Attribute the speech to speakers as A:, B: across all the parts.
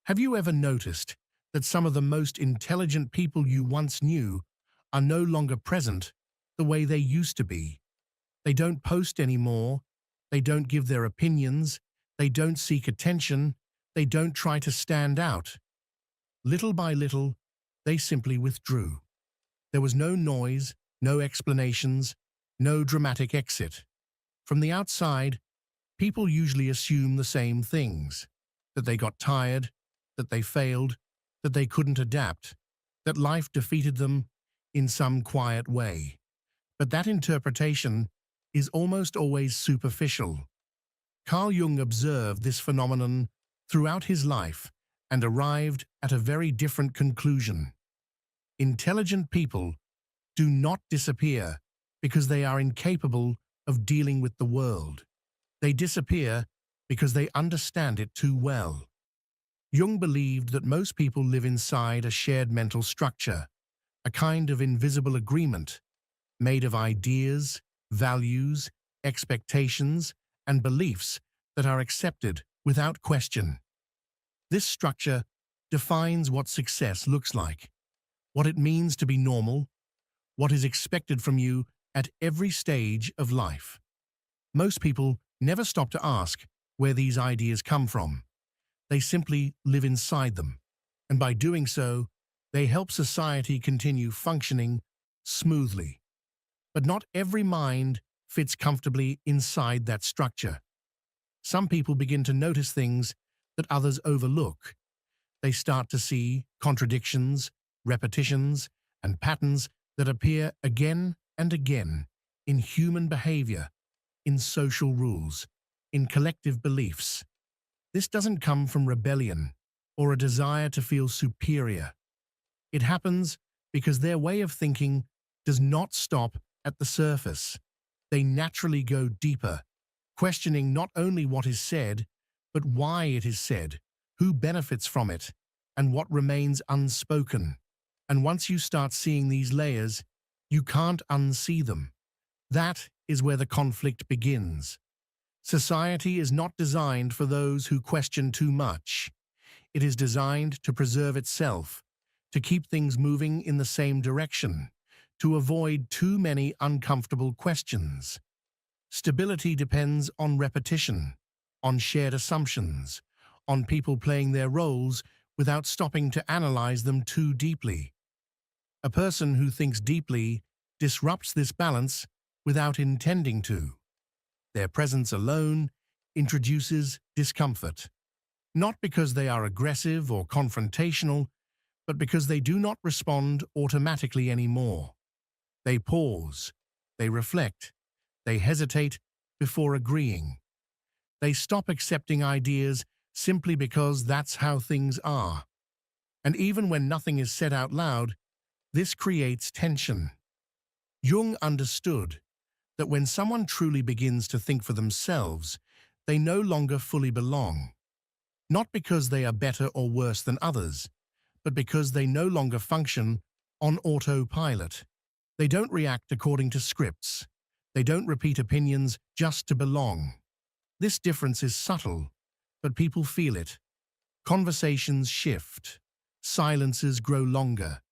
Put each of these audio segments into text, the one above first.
A: Have you ever noticed that some of the most intelligent people you once knew are no longer present the way they used to be? They don't post anymore, they don't give their opinions, they don't seek attention, they don't try to stand out. Little by little, they simply withdrew. There was no noise, no explanations, no dramatic exit. From the outside, people usually assume the same things: that they got tired, that they failed, that they couldn't adapt, that life defeated them in some quiet way. But that interpretation is almost always superficial. Carl Jung observed this phenomenon throughout his life and arrived at a very different conclusion. Intelligent people do not disappear because they are incapable of dealing with the world. They disappear because they understand it too well. Jung believed that most people live inside a shared mental structure, a kind of invisible agreement made of ideas, values, expectations, and beliefs that are accepted without question. This structure defines what success looks like, what it means to be normal, what is expected from you at every stage of life. Most people never stop to ask where these ideas come from. They simply live inside them, and by doing so, they help society continue functioning smoothly. But not every mind fits comfortably inside that structure. Some people begin to notice things that others overlook. They start to see contradictions, repetitions, and patterns that appear again and again in human behavior, in social rules, in collective beliefs. This doesn't come from rebellion or a desire to feel superior. It happens because their way of thinking does not stop at the surface. They naturally go deeper, questioning not only what is said, but why it is said, who benefits from it, and what remains unspoken. And once you start seeing these layers, you can't unsee them. That is where the conflict begins. Society is not designed for those who question too much. It is designed to preserve itself, to keep things moving in the same direction, to avoid too many uncomfortable questions. Stability depends on repetition, on shared assumptions, on people playing their roles without stopping to analyze them too deeply. A person who thinks deeply disrupts this balance without intending to. Their presence alone introduces discomfort, not because they are aggressive or confrontational, but because they do not respond automatically anymore. They pause, they reflect, they hesitate before agreeing. They stop accepting ideas simply because that's how things are. And even when nothing is said out loud, this creates tension. Jung understood that when someone truly begins to think for themselves, they no longer fully belong. Not because they are better or worse than others, but because they no longer function on autopilot. They don't react according to scripts. They don't repeat opinions just to belong. This difference is subtle, but people feel it. Conversations shift. Silences grow longer.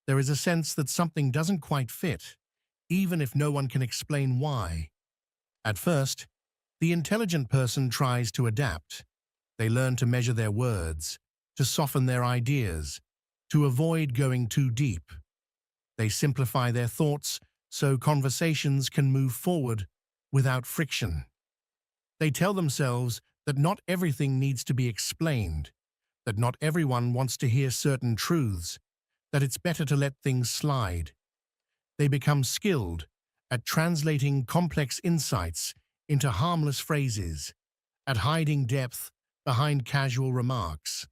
A: There is a sense that something doesn't quite fit, even if no one can explain why. At first, the intelligent person tries to adapt. They learn to measure their words, to soften their ideas, to avoid going too deep. They simplify their thoughts so conversations can move forward without friction. They tell themselves that not everything needs to be explained, that not everyone wants to hear certain truths, that it's better to let things slide. They become skilled at translating complex insights into harmless phrases, at hiding depth behind casual remarks.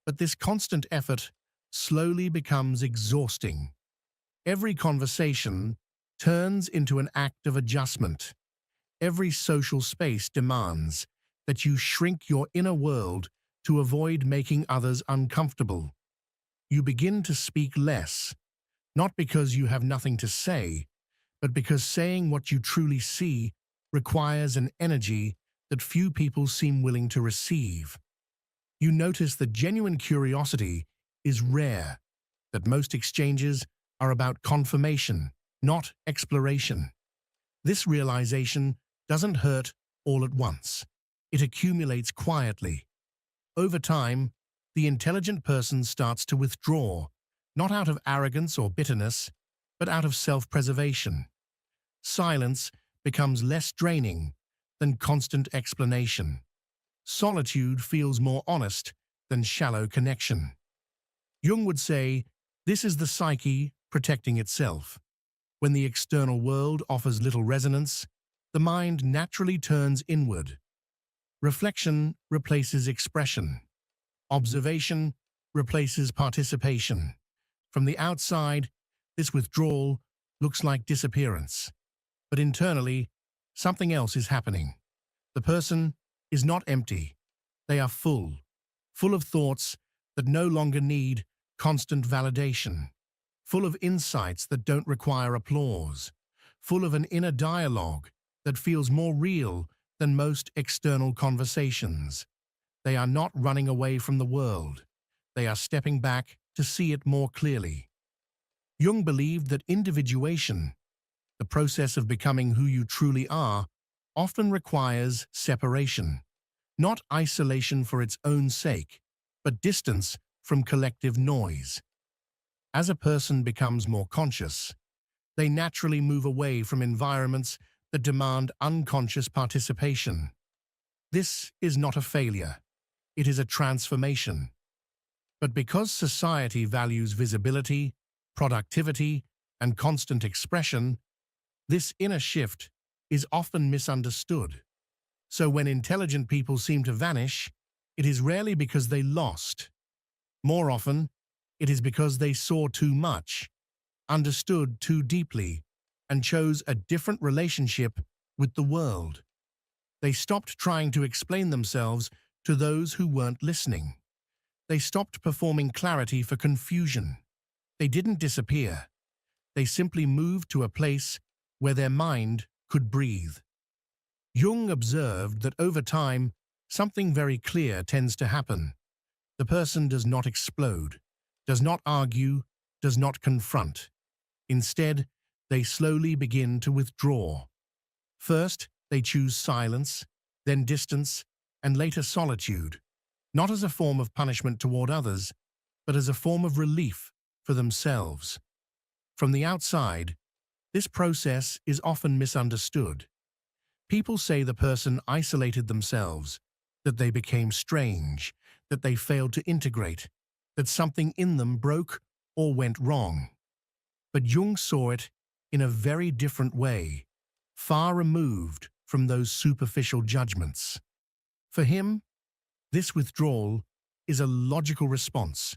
A: But this constant effort slowly becomes exhausting. Every conversation turns into an act of adjustment. Every social space demands that you shrink your inner world to avoid making others uncomfortable. You begin to speak less, not because you have nothing to say, but because saying what you truly see requires an energy that few people seem willing to receive. You notice that genuine curiosity is rare, that most exchanges are about confirmation, not exploration. This realization doesn't hurt all at once. It accumulates quietly. Over time, the intelligent person starts to withdraw, not out of arrogance or bitterness, but out of self-preservation. Silence becomes less draining than constant explanation. Solitude feels more honest than shallow connection. Jung would say, this is the psyche protecting itself. When the external world offers little resonance, the mind naturally turns inward. Reflection replaces expression. Observation replaces participation. From the outside, this withdrawal looks like disappearance. But internally, something else is happening. The person is not empty. They are full of thoughts that no longer need constant validation, full of insights that don't require applause, full of an inner dialogue that feels more real than most external conversations. They are not running away from the world. They are stepping back to see it more clearly. Jung believed that individuation, the process of becoming who you truly are, often requires separation, not isolation for its own sake, but distance from collective noise. As a person becomes more conscious, they naturally move away from environments that demand unconscious participation. This is not a failure. It is a transformation. But because society values visibility, productivity, and constant expression, this inner shift is often misunderstood. So when intelligent people seem to vanish, it is rarely because they lost. More often, it is because they saw too much, understood too deeply, and chose a different relationship with the world. They stopped trying to explain themselves to those who weren't listening. They stopped performing clarity for confusion. They didn't disappear. They simply moved to a place where their mind could breathe. Jung observed that over time, something very clear tends to happen. The person does not explode, does not argue, does not confront. Instead, they slowly begin to withdraw. First, they choose silence, then distance, and later solitude, not as a form of punishment toward others, but as a form of relief for themselves. From the outside, this process is often misunderstood. People say the person isolated themselves, that they became strange, that they failed to integrate, that something in them broke or went wrong. But Jung saw it in a very different way, far removed from those superficial judgments. For him, this withdrawal is a logical response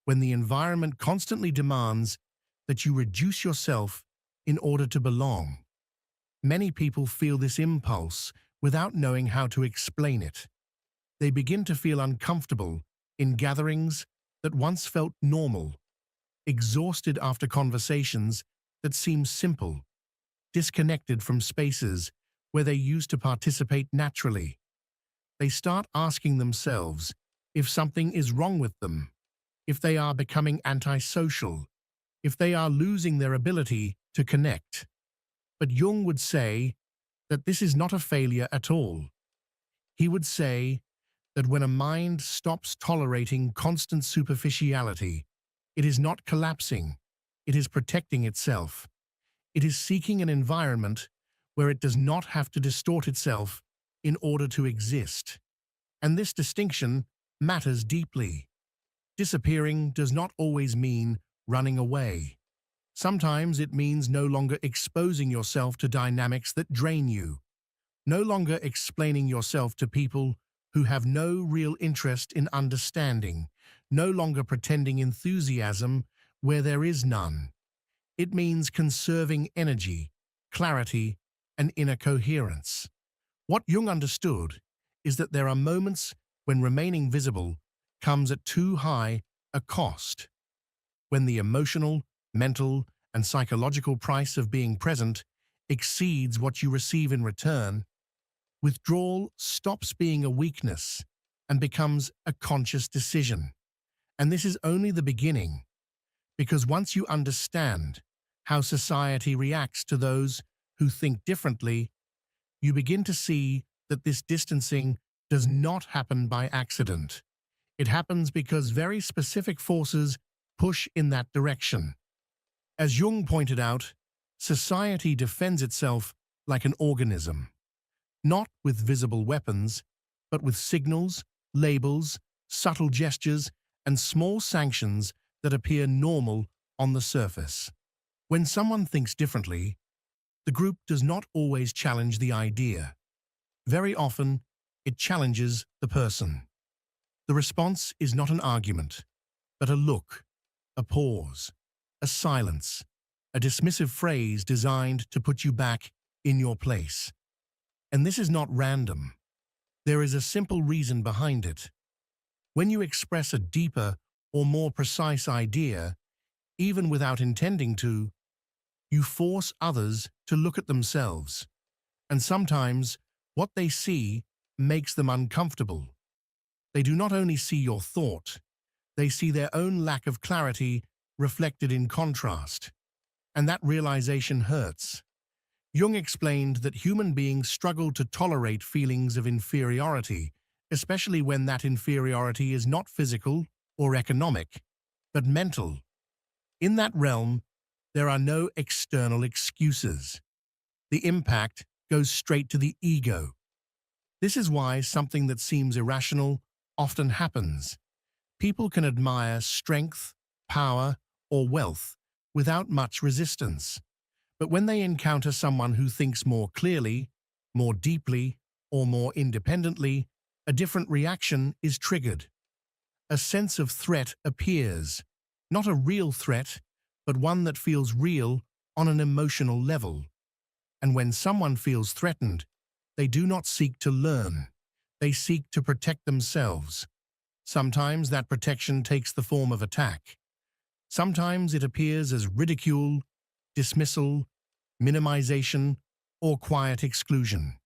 A: when the environment constantly demands that you reduce yourself in order to belong. Many people feel this impulse without knowing how to explain it. They begin to feel uncomfortable in gatherings that once felt normal, exhausted after conversations that seem simple, disconnected from spaces where they used to participate naturally. They start asking themselves if something is wrong with them, if they are becoming antisocial, if they are losing their ability to connect. But Jung would say that this is not a failure at all. He would say that when a mind stops tolerating constant superficiality, it is not collapsing, it is protecting itself. It is seeking an environment where it does not have to distort itself in order to exist. And this distinction matters deeply. Disappearing does not always mean running away. Sometimes it means no longer exposing yourself to dynamics that drain you, no longer explaining yourself to people who have no real interest in understanding, no longer pretending enthusiasm where there is none. It means conserving energy, clarity, and inner coherence. What Jung understood is that there are moments when remaining visible comes at too high a cost, when the emotional, mental, and psychological price of being present exceeds what you receive in return. Withdrawal stops being a weakness and becomes a conscious decision. And this is only the beginning, because once you understand how society reacts to those who think differently, you begin to see that this distancing does not happen by accident. It happens because very specific forces push in that direction. As Jung pointed out, society defends itself like an organism, not with visible weapons, but with signals, labels, subtle gestures, and small sanctions that appear normal on the surface. When someone thinks differently, the group does not always challenge the idea. Very often, it challenges the person. The response is not an argument, but a look, a pause, a silence, a dismissive phrase designed to put you back in your place. And this is not random. There is a simple reason behind it. When you express a deeper or more precise idea, even without intending to, you force others to look at themselves. And sometimes what they see makes them uncomfortable. They do not only see your thought, they see their own lack of clarity reflected in contrast. And that realization hurts. Jung explained that human beings struggle to tolerate feelings of inferiority, especially when that inferiority is not physical or economic, but mental. In that realm, there are no external excuses. The impact goes straight to the ego. This is why something that seems irrational often happens. People can admire strength, power, or wealth without much resistance. But when they encounter someone who thinks more clearly, more deeply, or more independently, a different reaction is triggered. A sense of threat appears, not a real threat, but one that feels real on an emotional level. And when someone feels threatened, they do not seek to learn. They seek to protect themselves. Sometimes that protection takes the form of attack. Sometimes it appears as ridicule, dismissal, minimization, or quiet exclusion.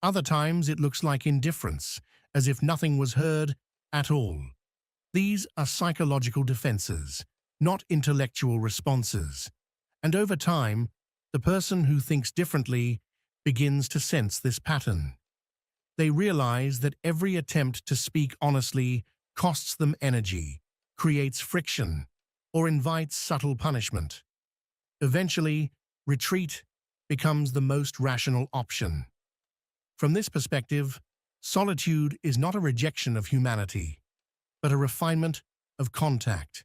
A: Other times it looks like indifference, as if nothing was heard at all. These are psychological defenses, not intellectual responses. And over time, the person who thinks differently begins to sense this pattern. They realize that every attempt to speak honestly costs them energy, creates friction, or invites subtle punishment. Eventually, retreat becomes the most rational option. From this perspective, solitude is not a rejection of humanity, but a refinement of contact.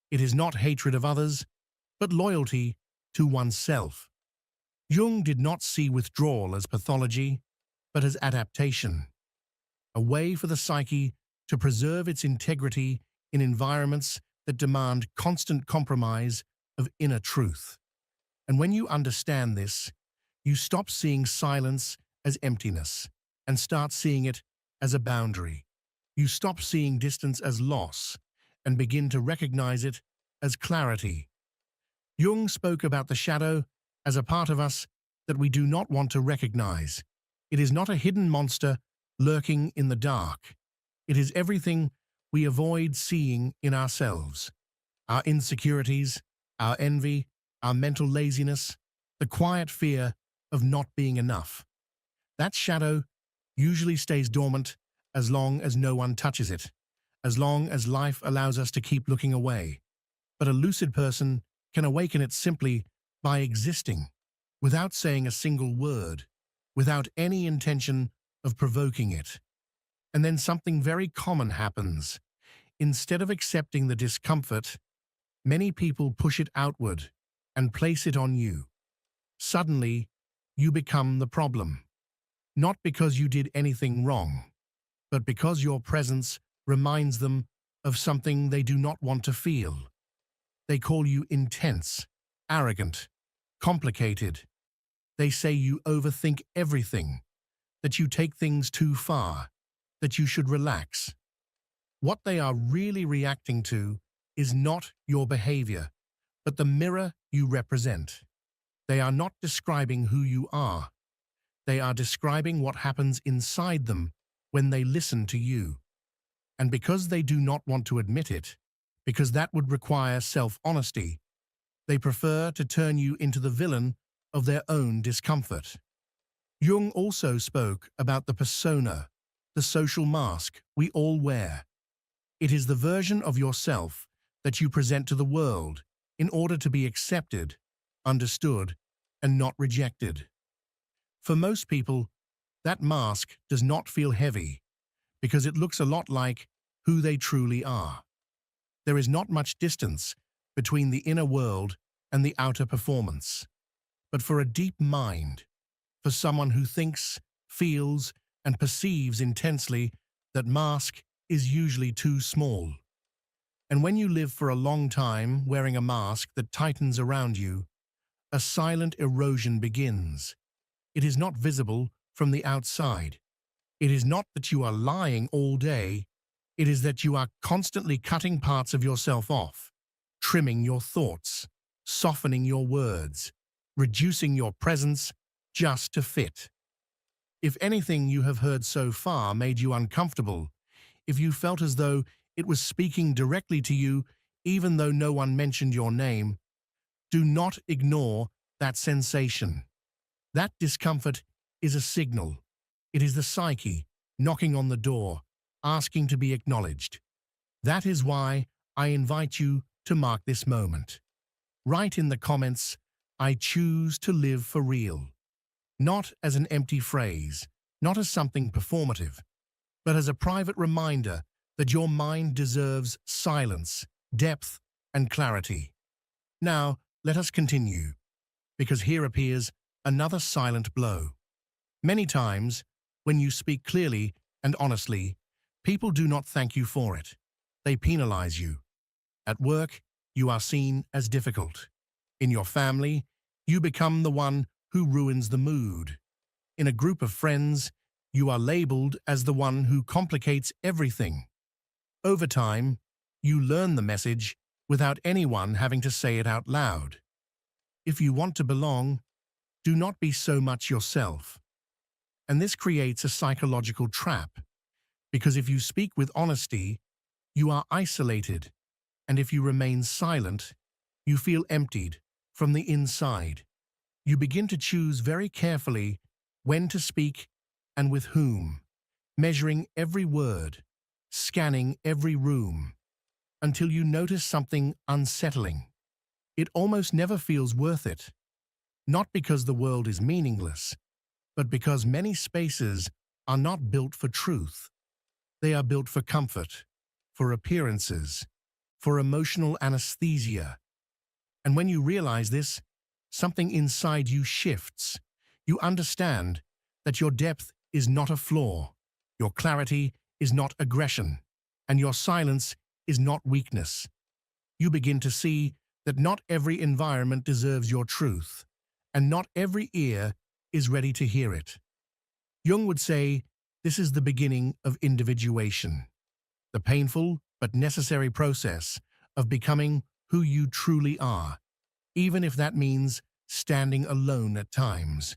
A: It is not hatred of others, but loyalty to oneself. Jung did not see withdrawal as pathology, but as adaptation, a way for the psyche to preserve its integrity in environments that demand constant compromise of inner truth. And when you understand this, you stop seeing silence as emptiness and start seeing it as a boundary. You stop seeing distance as loss and begin to recognize it as clarity. Jung spoke about the shadow as a part of us that we do not want to recognize. It is not a hidden monster lurking in the dark. It is everything we avoid seeing in ourselves. Our insecurities, our envy, our mental laziness, the quiet fear of not being enough. That shadow usually stays dormant as long as no one touches it, as long as life allows us to keep looking away. But a lucid person can awaken it simply by existing, without saying a single word, without any intention of provoking it. And then something very common happens. Instead of accepting the discomfort, many people push it outward and place it on you. Suddenly, you become the problem. Not because you did anything wrong, but because your presence reminds them of something they do not want to feel. They call you intense, arrogant, complicated. They say you overthink everything, that you take things too far, that you should relax. What they are really reacting to is not your behavior, but the mirror you represent. They are not describing who you are. They are describing what happens inside them when they listen to you. And because they do not want to admit it, because that would require self-honesty, they prefer to turn you into the villain of their own discomfort. Jung also spoke about the persona, the social mask we all wear. It is the version of yourself that you present to the world in order to be accepted, understood, and not rejected. For most people, that mask does not feel heavy because it looks a lot like who they truly are. There is not much distance between the inner world and the outer performance. But for a deep mind, for someone who thinks, feels, and perceives intensely, that mask is usually too small. And when you live for a long time wearing a mask that tightens around you, a silent erosion begins. It is not visible from the outside. It is not that you are lying all day. It is that you are constantly cutting parts of yourself off, trimming your thoughts, softening your words, reducing your presence just to fit. If anything you have heard so far made you uncomfortable, if you felt as though it was speaking directly to you even though no one mentioned your name, do not ignore that sensation. That discomfort is a signal. It is the psyche knocking on the door, asking to be acknowledged. That is why I invite you to mark this moment. Write in the comments, "I choose to live for real." Not as an empty phrase, not as something performative, but as a private reminder that your mind deserves silence, depth, and clarity. Now, let us continue, because here appears another silent blow. Many times, when you speak clearly and honestly, people do not thank you for it. They penalize you. At work, you are seen as difficult. In your family, you become the one who ruins the mood. In a group of friends, you are labeled as the one who complicates everything. Over time, you learn the message without anyone having to say it out loud. If you want to belong, do not be so much yourself. And this creates a psychological trap, because if you speak with honesty, you are isolated, and if you remain silent, you feel emptied from the inside. You begin to choose very carefully when to speak and with whom, measuring every word, scanning every room, until you notice something unsettling. It almost never feels worth it, not because the world is meaningless, but because many spaces are not built for truth. They are built for comfort, for appearances, for emotional anesthesia. And when you realize this, something inside you shifts. You understand that your depth is not a flaw, your clarity is not aggression, and your silence is not weakness. You begin to see that not every environment deserves your truth, and not every ear is ready to hear it. Jung would say this is the beginning of individuation, the painful but necessary process of becoming who you truly are, even if that means standing alone at times,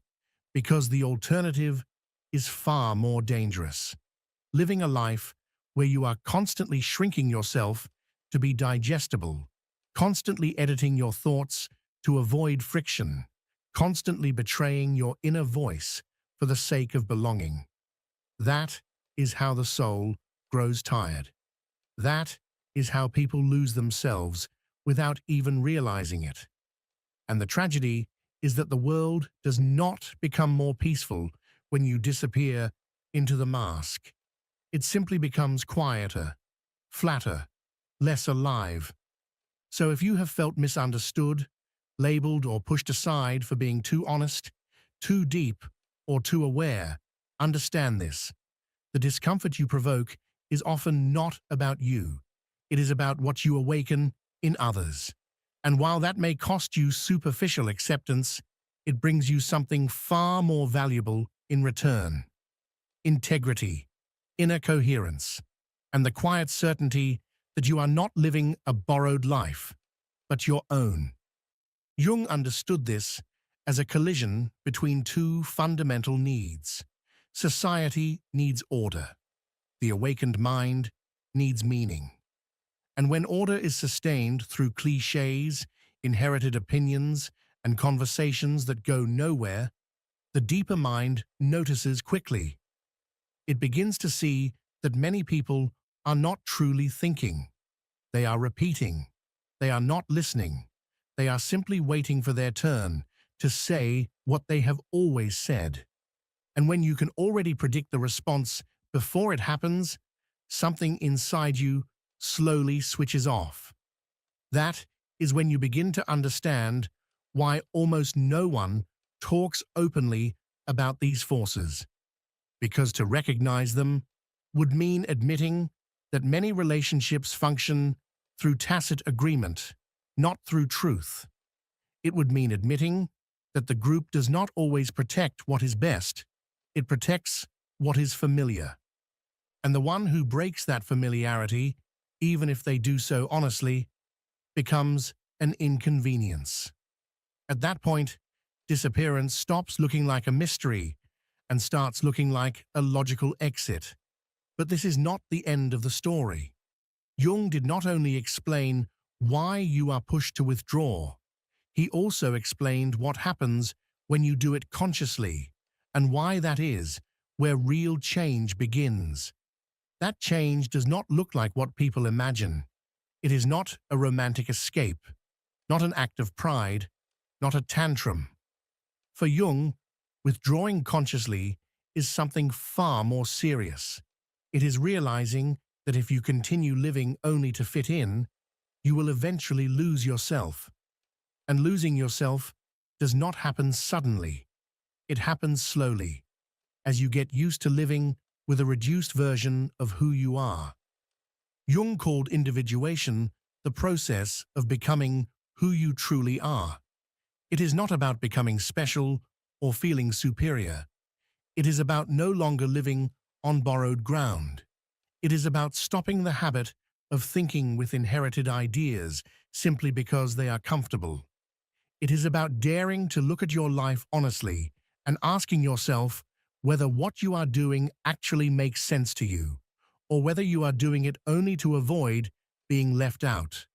A: because the alternative is far more dangerous. Living a life where you are constantly shrinking yourself to be digestible, constantly editing your thoughts to avoid friction, constantly betraying your inner voice for the sake of belonging. That is how the soul grows tired. That is how people lose themselves without even realizing it. And the tragedy is that the world does not become more peaceful when you disappear into the mask. It simply becomes quieter, flatter, less alive. So if you have felt misunderstood, labeled or pushed aside for being too honest, too deep, or too aware, understand this. The discomfort you provoke is often not about you. It is about what you awaken in others. And while that may cost you superficial acceptance, it brings you something far more valuable in return. Integrity, inner coherence, and the quiet certainty that you are not living a borrowed life, but your own. Jung understood this as a collision between two fundamental needs. Society needs order. The awakened mind needs meaning. And when order is sustained through cliches, inherited opinions, and conversations that go nowhere, the deeper mind notices quickly. It begins to see that many people are not truly thinking. They are repeating. They are not listening. They are simply waiting for their turn to say what they have always said. And when you can already predict the response before it happens, something inside you slowly switches off. That is when you begin to understand why almost no one talks openly about these forces. Because to recognize them would mean admitting that many relationships function through tacit agreement, not through truth. It would mean admitting that the group does not always protect what is best, it protects what is familiar. And the one who breaks that familiarity, even if they do so honestly, becomes an inconvenience. At that point, disappearance stops looking like a mystery and starts looking like a logical exit. But this is not the end of the story. Jung did not only explain why you are pushed to withdraw, he also explained what happens when you do it consciously, and why that is where real change begins. That change does not look like what people imagine. It is not a romantic escape, not an act of pride, not a tantrum. For Jung, withdrawing consciously is something far more serious. It is realizing that if you continue living only to fit in, you will eventually lose yourself. And losing yourself does not happen suddenly. It happens slowly, as you get used to living with a reduced version of who you are. Jung called individuation the process of becoming who you truly are. It is not about becoming special or feeling superior. It is about no longer living on borrowed ground. It is about stopping the habit of thinking with inherited ideas simply because they are comfortable. It is about daring to look at your life honestly and asking yourself whether what you are doing actually makes sense to you, or whether you are doing it only to avoid being left out.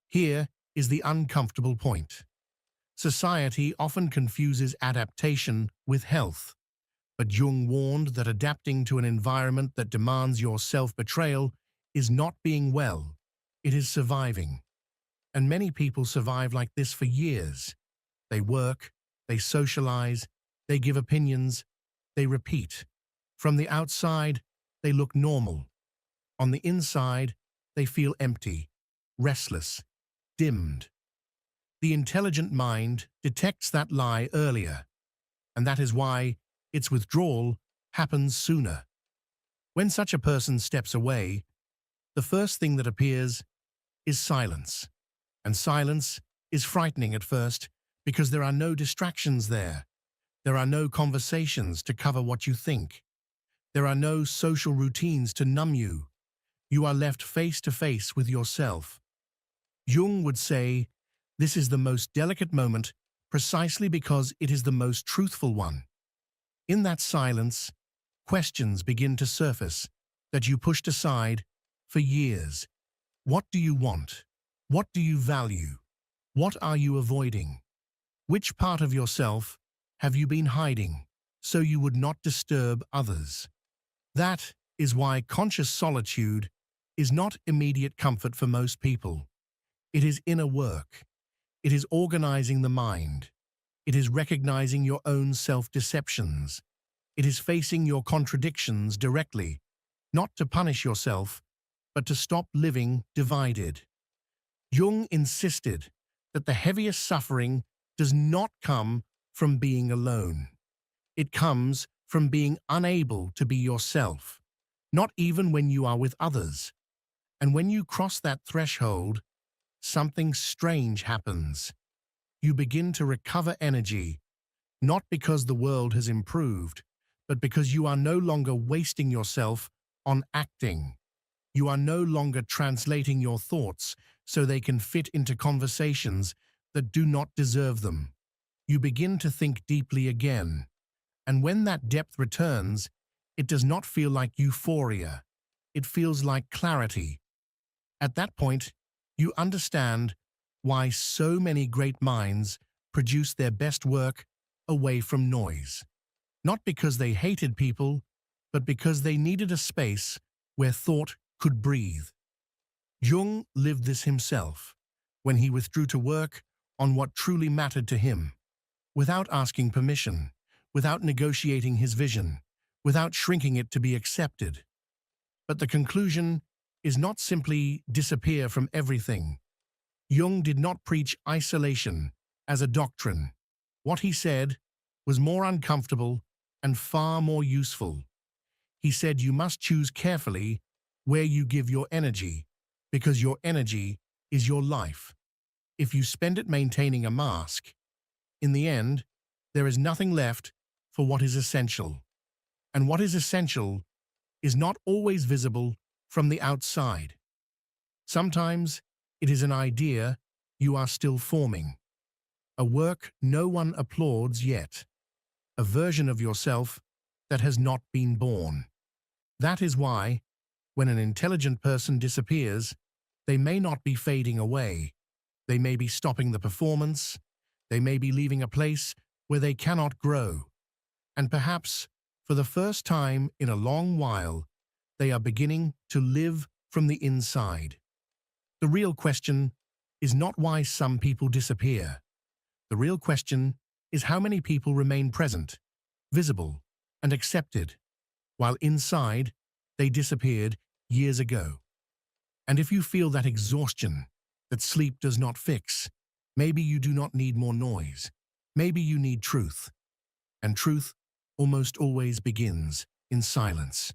A: Here is the uncomfortable point. Society often confuses adaptation with health, but Jung warned that adapting to an environment that demands your self-betrayal is not being well, it is surviving. And many people survive like this for years. They work, they socialize, they give opinions, they repeat. From the outside, they look normal. On the inside, they feel empty, restless, dimmed. The intelligent mind detects that lie earlier, and that is why its withdrawal happens sooner. When such a person steps away, the first thing that appears is silence. And silence is frightening at first because there are no distractions there. There are no conversations to cover what you think. There are no social routines to numb you. You are left face to face with yourself. Jung would say, this is the most delicate moment precisely because it is the most truthful one. In that silence, questions begin to surface that you pushed aside for years. What do you want? What do you value? What are you avoiding? Which part of yourself have you been hiding so you would not disturb others? That is why conscious solitude is not immediate comfort for most people. It is inner work. It is organizing the mind. It is recognizing your own self-deceptions. It is facing your contradictions directly, not to punish yourself, but to stop living divided. Jung insisted that the heaviest suffering does not come from being alone. It comes from being unable to be yourself, not even when you are with others. And when you cross that threshold, something strange happens. You begin to recover energy, not because the world has improved, but because you are no longer wasting yourself on acting. You are no longer translating your thoughts so they can fit into conversations that do not deserve them. You begin to think deeply again. And when that depth returns, it does not feel like euphoria. it feels like clarity. At that point, you understand why so many great minds produce their best work away from noise. Not because they hated people, but because they needed a space where thought could breathe. Jung lived this himself when he withdrew to work on what truly mattered to him, without asking permission, without negotiating his vision, without shrinking it to be accepted. But the conclusion is not simply disappear from everything. Jung did not preach isolation as a doctrine. What he said was more uncomfortable and far more useful. He said you must choose carefully where you give your energy, because your energy is your life. If you spend it maintaining a mask, in the end, there is nothing left for what is essential. And what is essential is not always visible from the outside. Sometimes it is an idea you are still forming, a work no one applauds yet, a version of yourself that has not been born. That is why, when an intelligent person disappears, they may not be fading away. They may be stopping the performance. They may be leaving a place where they cannot grow. And perhaps, for the first time in a long while, they are beginning to live from the inside. The real question is not why some people disappear. The real question is how many people remain present, visible, and accepted, while inside they disappeared years ago. And if you feel that exhaustion that sleep does not fix, maybe you do not need more noise. Maybe you need truth. And truth almost always begins in silence.